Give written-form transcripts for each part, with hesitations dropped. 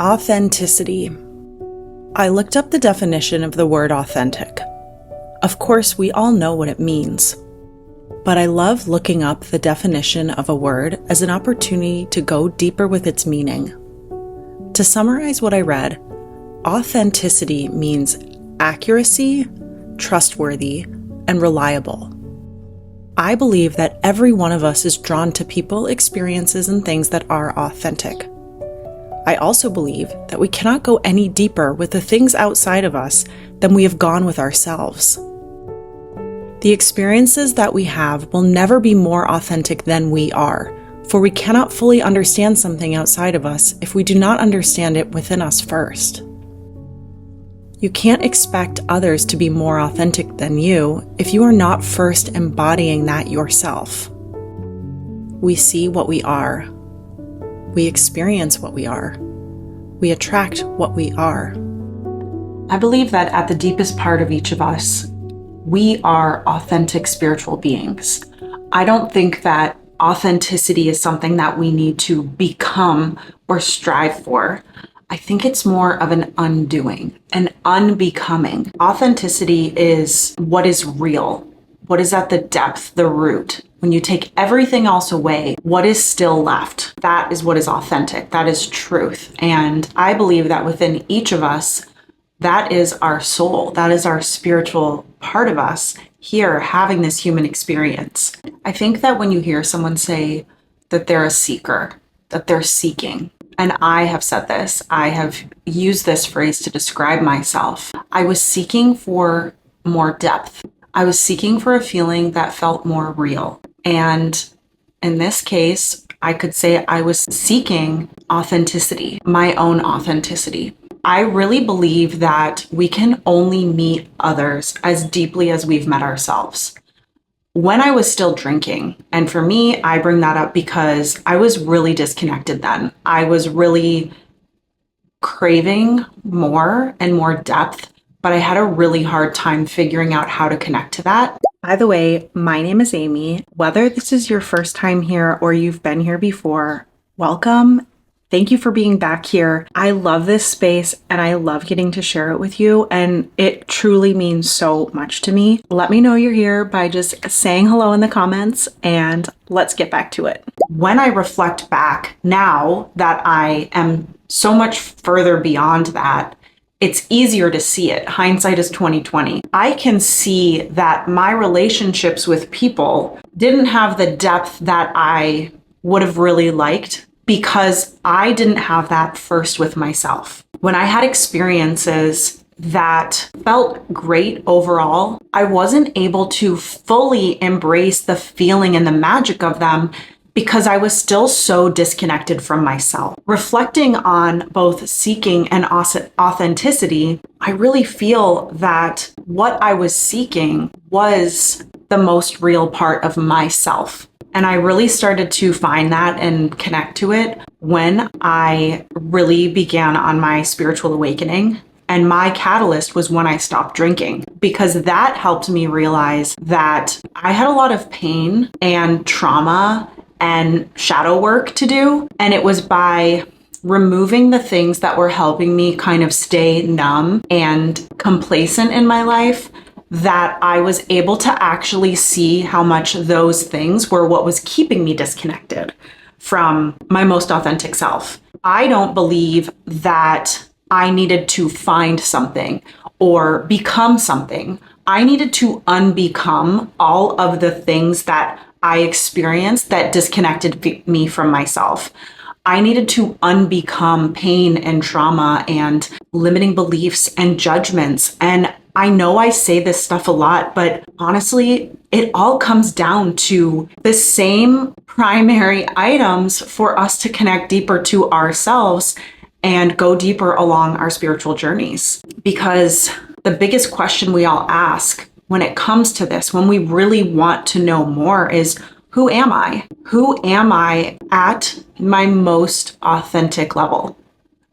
Authenticity. I looked up the definition of the word authentic. Of course, we all know what it means. But I love looking up the definition of a word as an opportunity to go deeper with its meaning. To summarize what I read, authenticity means accuracy, trustworthy, and reliable. I believe that every one of us is drawn to people, experiences, and things that are authentic. I also believe that we cannot go any deeper with the things outside of us than we have gone with ourselves. The experiences that we have will never be more authentic than we are, for we cannot fully understand something outside of us if we do not understand it within us first. You can't expect others to be more authentic than you if you are not first embodying that yourself. We see what we are. We experience what we are. We attract what we are. I believe that at the deepest part of each of us, we are authentic spiritual beings. I don't think that authenticity is something that we need to become or strive for. I think it's more of an undoing, an unbecoming. Authenticity is what is real, what is at the depth, the root. When you take everything else away, what is still left? That is what is authentic. That is truth. And I believe that within each of us, that is our soul. That is our spiritual part of us here having this human experience. I think that when you hear someone say that they're a seeker, that they're seeking, and I have said this, I have used this phrase to describe myself. I was seeking for more depth. I was seeking for a feeling that felt more real. And in this case, I could say I was seeking authenticity, my own authenticity. I really believe that we can only meet others as deeply as we've met ourselves. When I was still drinking, and for me, I bring that up because I was really disconnected then. I was really craving more and more depth, but I had a really hard time figuring out how to connect to that. By the way, my name is Amy. Whether this is your first time here or you've been here before, welcome. Thank you for being back here. I love this space and I love getting to share it with you, and it truly means so much to me. Let me know you're here by just saying hello in the comments, and let's get back to it. When I reflect back now that I am so much further beyond that, it's easier to see it. Hindsight is 20/20. I can see that my relationships with people didn't have the depth that I would have really liked because I didn't have that first with myself. When I had experiences that felt great overall, I wasn't able to fully embrace the feeling and the magic of them because I was still so disconnected from myself. Reflecting on both seeking and authenticity, I really feel that what I was seeking was the most real part of myself. And I really started to find that and connect to it when I really began on my spiritual awakening. And my catalyst was when I stopped drinking, because that helped me realize that I had a lot of pain and trauma and shadow work to do. And it was by removing the things that were helping me kind of stay numb and complacent in my life that I was able to actually see how much those things were what was keeping me disconnected from my most authentic self. I don't believe that I needed to find something or become something. I needed to unbecome all of the things that I experienced that disconnected me from myself. I needed to unbecome pain and trauma and limiting beliefs and judgments. And I know I say this stuff a lot, but honestly, it all comes down to the same primary items for us to connect deeper to ourselves and go deeper along our spiritual journeys. Because the biggest question we all ask when it comes to this, when we really want to know more, is who am I? Who am I at my most authentic level?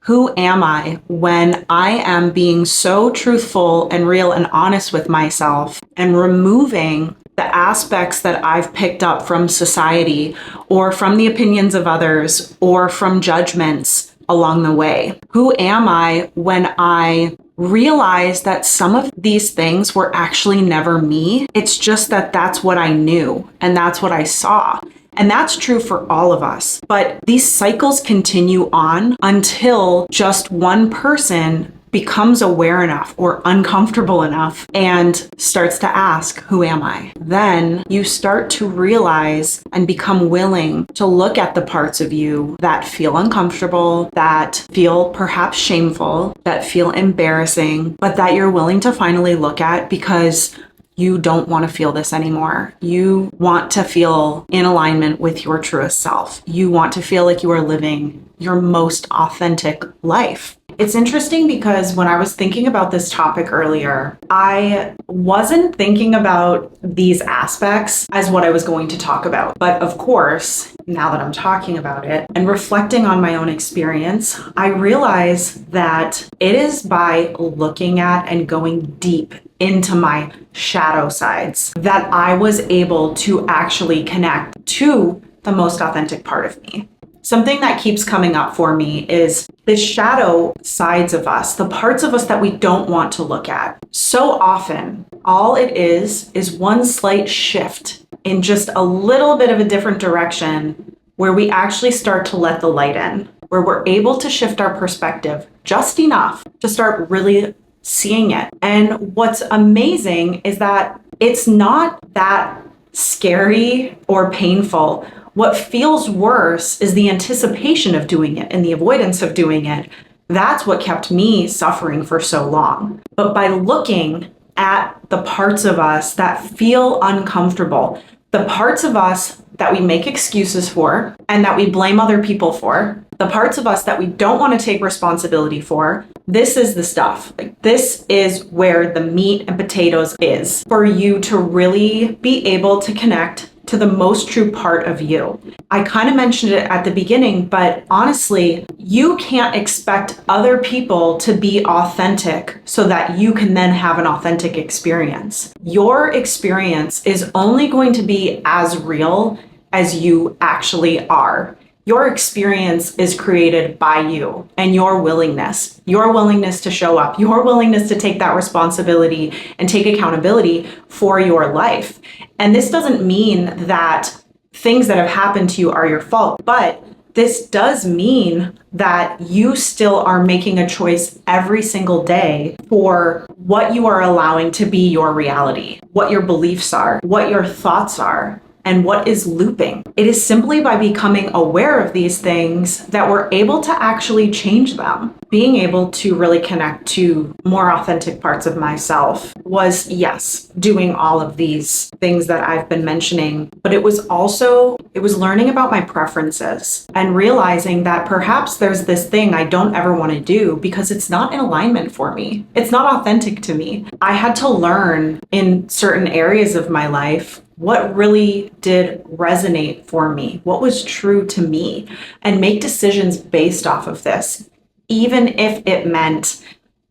Who am I when I am being so truthful and real and honest with myself and removing the aspects that I've picked up from society or from the opinions of others or from judgments along the way? Who am I when I realize that some of these things were actually never me? It's just that that's what I knew and that's what I saw. And that's true for all of us. But these cycles continue on until just one person becomes aware enough or uncomfortable enough and starts to ask, who am I? Then you start to realize and become willing to look at the parts of you that feel uncomfortable, that feel perhaps shameful, that feel embarrassing, but that you're willing to finally look at because you don't want to feel this anymore. You want to feel in alignment with your truest self. You want to feel like you are living your most authentic life. It's interesting because when I was thinking about this topic earlier, I wasn't thinking about these aspects as what I was going to talk about. But of course, now that I'm talking about it and reflecting on my own experience, I realize that it is by looking at and going deep into my shadow sides that I was able to actually connect to the most authentic part of me. Something that keeps coming up for me is the shadow sides of us, the parts of us that we don't want to look at. So often, all it is one slight shift in just a little bit of a different direction where we actually start to let the light in, where we're able to shift our perspective just enough to start really seeing it. And what's amazing is that it's not that scary or painful. What feels worse is the anticipation of doing it and the avoidance of doing it. That's what kept me suffering for so long. But by looking at the parts of us that feel uncomfortable, the parts of us that we make excuses for and that we blame other people for, the parts of us that we don't want to take responsibility for, this is the stuff. Like, this is where the meat and potatoes is for you to really be able to connect to the most true part of you. I kind of mentioned it at the beginning, but honestly, you can't expect other people to be authentic so that you can then have an authentic experience. Your experience is only going to be as real as you actually are. Your experience is created by you and your willingness to show up, your willingness to take that responsibility and take accountability for your life. And this doesn't mean that things that have happened to you are your fault, but this does mean that you still are making a choice every single day for what you are allowing to be your reality, what your beliefs are, what your thoughts are, and what is looping. It is simply by becoming aware of these things that we're able to actually change them. Being able to really connect to more authentic parts of myself was, yes, doing all of these things that I've been mentioning, but it was learning about my preferences and realizing that perhaps there's this thing I don't ever want to do because it's not in alignment for me. It's not authentic to me. I had to learn in certain areas of my life what really did resonate for me, what was true to me, and make decisions based off of this, even if it meant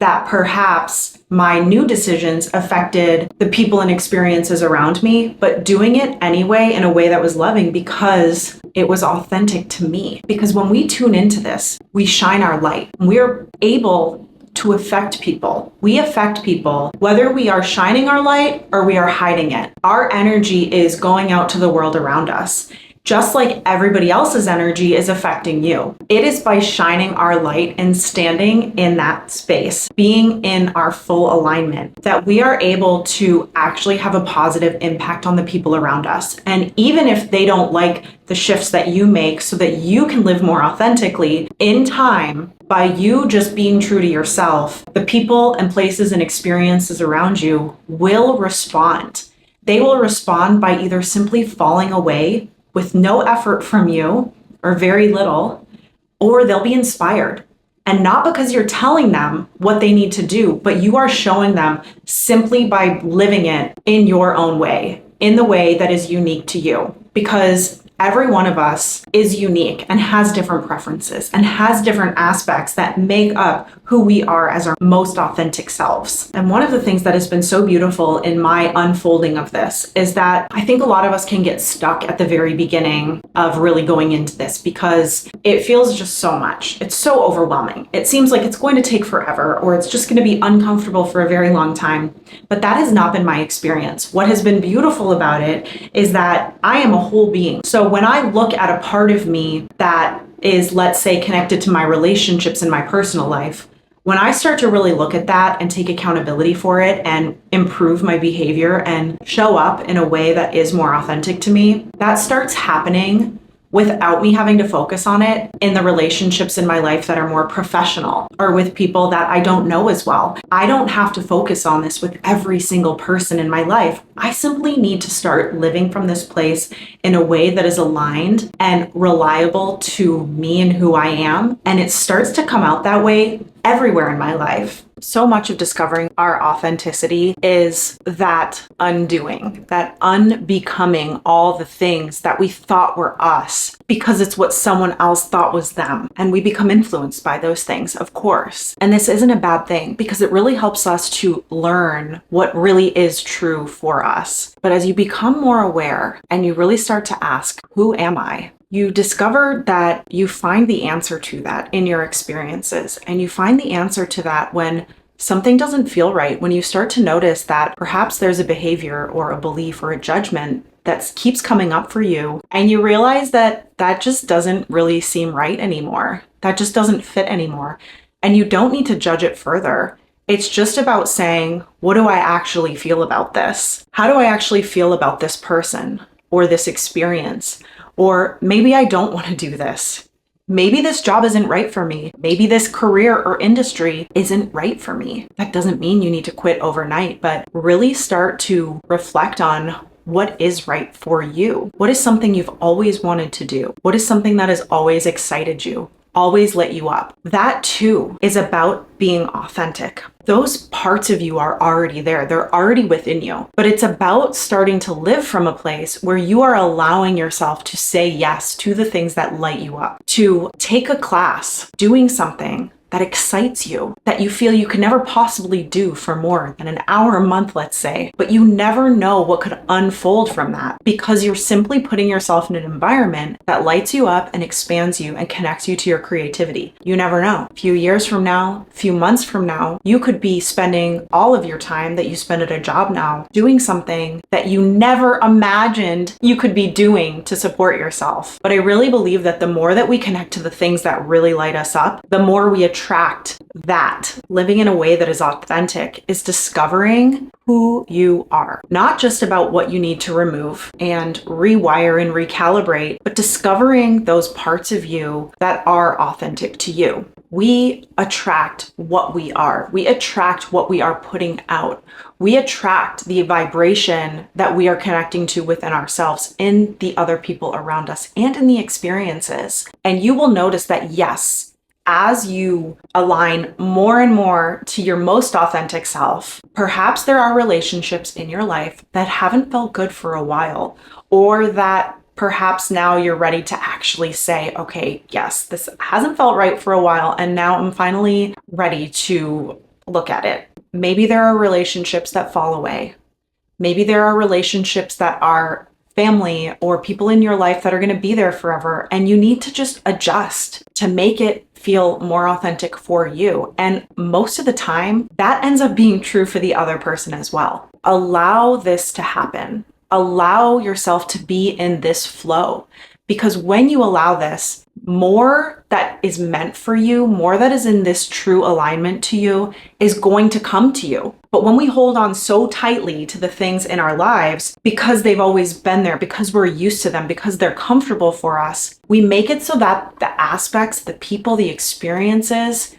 that perhaps my new decisions affected the people and experiences around me, but doing it anyway in a way that was loving because it was authentic to me. Because when we tune into this, we shine our light. We're able to affect people. We affect people, whether we are shining our light or we are hiding it. Our energy is going out to the world around us, just like everybody else's energy is affecting you. It is by shining our light and standing in that space, being in our full alignment, that we are able to actually have a positive impact on the people around us. And even if they don't like the shifts that you make so that you can live more authentically, in time, by you just being true to yourself, the people and places and experiences around you will respond. They will respond by either simply falling away with no effort from you or very little, or they'll be inspired. And not because you're telling them what they need to do, but you are showing them simply by living it in your own way, in the way that is unique to you. Because Every one of us is unique and has different preferences and has different aspects that make up who we are as our most authentic selves. And one of the things that has been so beautiful in my unfolding of this is that I think a lot of us can get stuck at the very beginning of really going into this because it feels just so much. It's so overwhelming. It seems like it's going to take forever, or it's just going to be uncomfortable for a very long time. But that has not been my experience. What has been beautiful about it is that I am a whole being. So when I look at a part of me that is, let's say, connected to my relationships in my personal life, when I start to really look at that and take accountability for it and improve my behavior and show up in a way that is more authentic to me, that starts happening without me having to focus on it in the relationships in my life that are more professional or with people that I don't know as well. I don't have to focus on this with every single person in my life. I simply need to start living from this place in a way that is aligned and reliable to me and who I am. And it starts to come out that way everywhere in my life. So much of discovering our authenticity is that undoing, that unbecoming all the things that we thought were us because it's what someone else thought was them. And we become influenced by those things, of course. And this isn't a bad thing because it really helps us to learn what really is true for us. But as you become more aware and you really start to ask, who am I? You discover that you find the answer to that in your experiences, and you find the answer to that when something doesn't feel right, when you start to notice that perhaps there's a behavior or a belief or a judgment that keeps coming up for you, and you realize that that just doesn't really seem right anymore. That just doesn't fit anymore. And you don't need to judge it further. It's just about saying, what do I actually feel about this? How do I actually feel about this person or this experience? Or maybe I don't want to do this. Maybe this job isn't right for me. Maybe this career or industry isn't right for me. That doesn't mean you need to quit overnight, but really start to reflect on what is right for you. What is something you've always wanted to do? What is something that has always excited you? Always lit you up? That too is about being authentic. Those parts of you are already there. They're already within you. But it's about starting to live from a place where you are allowing yourself to say yes to the things that light you up, to take a class, doing something that excites you, that you feel you could never possibly do for more than an hour a month, let's say, but you never know what could unfold from that because you're simply putting yourself in an environment that lights you up and expands you and connects you to your creativity. You never know. A few years from now, a few months from now, you could be spending all of your time that you spend at a job now doing something that you never imagined you could be doing to support yourself. But I really believe that the more that we connect to the things that really light us up, the more we attract that. Living in a way that is authentic is discovering who you are. Not just about what you need to remove and rewire and recalibrate, but discovering those parts of you that are authentic to you. We attract what we are. We attract what we are putting out. We attract the vibration that we are connecting to within ourselves, in the other people around us, and in the experiences. And you will notice that, yes, as you align more and more to your most authentic self, perhaps there are relationships in your life that haven't felt good for a while, or that perhaps now you're ready to actually say, okay, yes, this hasn't felt right for a while, and now I'm finally ready to look at it. Maybe there are relationships that fall away. Maybe there are relationships that are family or people in your life that are going to be there forever, and you need to just adjust to make it feel more authentic for you. And most of the time, that ends up being true for the other person as well. Allow this to happen. Allow yourself to be in this flow. Because when you allow this, more that is meant for you, more that is in this true alignment to you, is going to come to you. But when we hold on so tightly to the things in our lives, because they've always been there, because we're used to them, because they're comfortable for us, we make it so that the aspects, the people, the experiences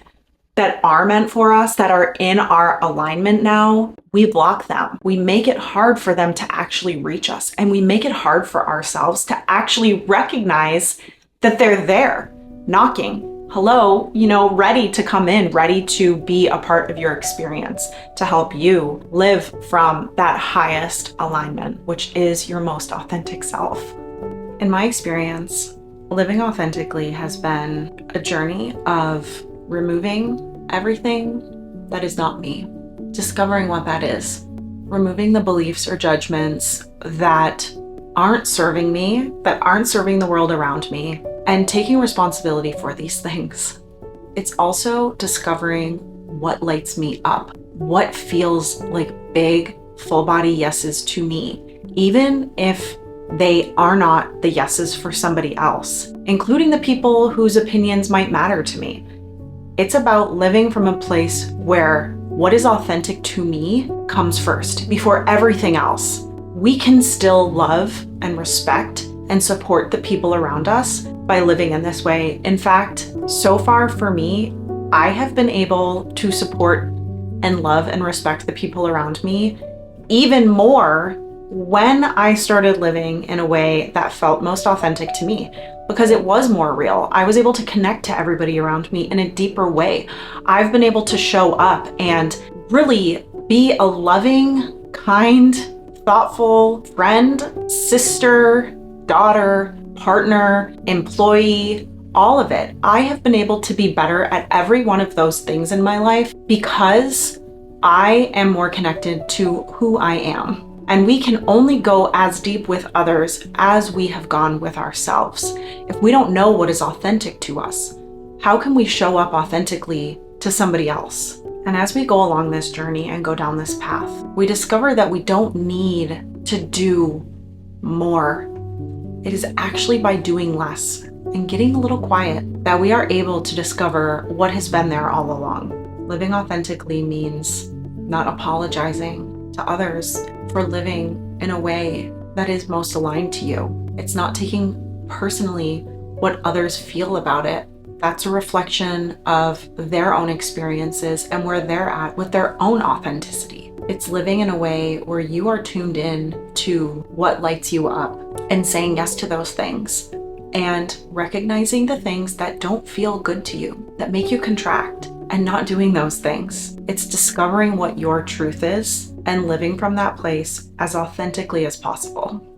that are meant for us, that are in our alignment now, we block them. We make it hard for them to actually reach us. And we make it hard for ourselves to actually recognize that they're there, knocking. Hello, ready to come in, ready to be a part of your experience, to help you live from that highest alignment, which is your most authentic self. In my experience, living authentically has been a journey of removing everything that is not me, discovering what that is, removing the beliefs or judgments that aren't serving me, that aren't serving the world around me, and taking responsibility for these things. It's also discovering what lights me up, what feels like big, full body yeses to me, even if they are not the yeses for somebody else, including the people whose opinions might matter to me. It's about living from a place where what is authentic to me comes first before everything else. We can still love and respect and support the people around us by living in this way. In fact, so far for me, I have been able to support and love and respect the people around me even more when I started living in a way that felt most authentic to me, because it was more real. I was able to connect to everybody around me in a deeper way. I've been able to show up and really be a loving, kind, thoughtful friend, sister, daughter, partner, employee, all of it. I have been able to be better at every one of those things in my life because I am more connected to who I am. And we can only go as deep with others as we have gone with ourselves. If we don't know what is authentic to us, how can we show up authentically to somebody else? And as we go along this journey and go down this path, we discover that we don't need to do more. It is actually by doing less and getting a little quiet that we are able to discover what has been there all along. Living authentically means not apologizing to others for living in a way that is most aligned to you. It's not taking personally what others feel about it. That's a reflection of their own experiences and where they're at with their own authenticity. It's living in a way where you are tuned in to what lights you up and saying yes to those things and recognizing the things that don't feel good to you, that make you contract, and not doing those things. It's discovering what your truth is and living from that place as authentically as possible.